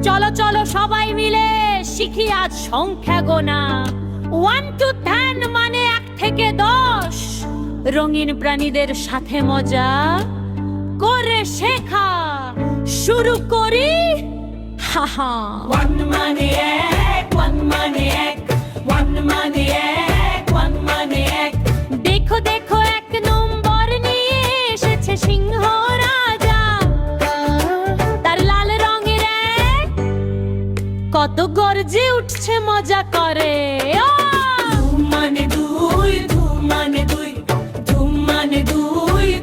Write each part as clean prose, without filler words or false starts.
চলো চলো সবাই মিলে শিখি আজ সংখ্যা গোনা। 1 to 10 মানে 1 থেকে 10। রঙিন প্রাণীদের সাথে মজা করে শেখা শুরু করি। হাহা 1 মানে 1, 1 মানে 1, 1 মানে 1, 1 মানে 1। দেখো দেখো 1 নম্বর নিয়ে এসেছে সিংহ রাজা। তার লাল রঙের 1 কত গর্জে উঠছে মজা করে। ধুম মানে 2, ধুম মানে 2, ধুম মানে 2,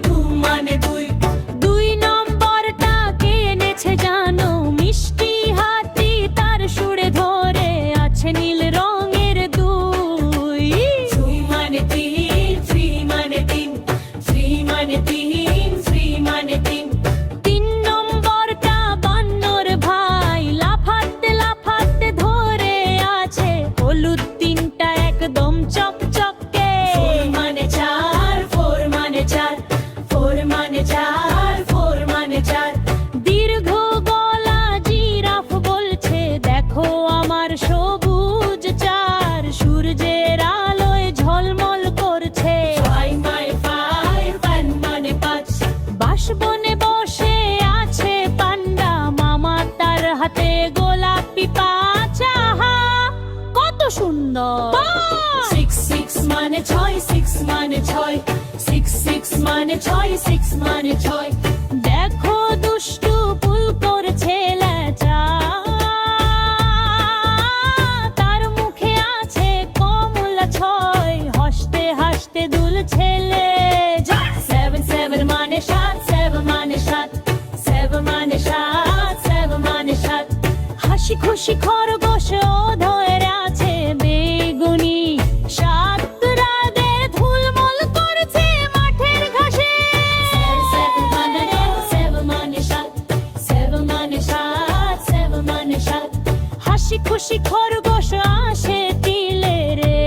ধুম মানে 2। 2 নম্বরটা কে এনেছে জানো? মিষ্টি হাতি তার সুরে ধরে আছে নীল রঙের 2। 3 মানে 3, 3 মানে 3, 3 মানে 3, 3 মানে 3। 3 নম্বরটা বানর ভাই লাফাতে লাফাতে ধরে আছে হলুদ 3টা একদম চকচকে। 4 মানে 4, 4 মানে 4, 4 মানে 4, 4 মানে 4। দীর্ঘ গলা জিরাফ বলছে দেখো আমার সবুজ 4। সূর্যের আলোয় ঝলমল করছে। 5 মানে 5, 5 মানে 5। বাঁশবনে বসে আছে পান্ডা মামা, তার হাতে গোলাপি পাচা। কত সুন্দর। 6 6 মানে 6, 6 মানে 6, 6 6 মানে 6, 6 মানে 6। দেখো দুষ্টু ফুল করছে লেচা, তার মুখে আছে কমলা 6। হাসতে হাসতে দুলছে লেজা। 7 7 মানে 7, 7 মানে 7, 7 মানে 7, 7 মানে 7। হাসি খুশি খরগোশ ধরে আছে বেগুনি 7। রাদের ধুলমল করছে মাঠের ঘাসে। 7 মানে 7 মানে 7, 7 মানে 7, 7 মানে 7। হাসি খুশি খরগোশ আসে টিলে রে,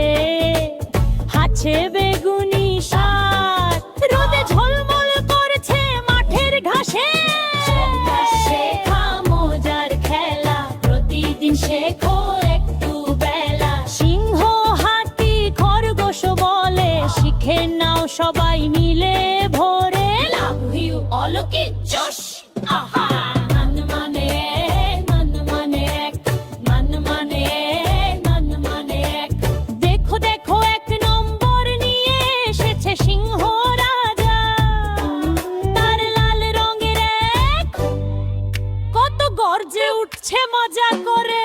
হাছে বেগুনি 7। রোদে ঝলমল করছে মাঠের ঘাসে। শেখা মজার খেলা, প্রতিদিন শেখো একটু বেলা। সিংহ হাতি খরগোশ বলে শিখে নাও সবাই মিলে ভোরে। লাভ হিউ অলৌকিক যশ। আহা মান মানে 1, মান মানে 1, মান মানে 1, মান মানে 1। দেখো দেখো 1 নম্বর নিয়ে এসেছে সিংহ রাজা। তার লাল রঙের 1 কত গর্জে উঠছে মজা করে।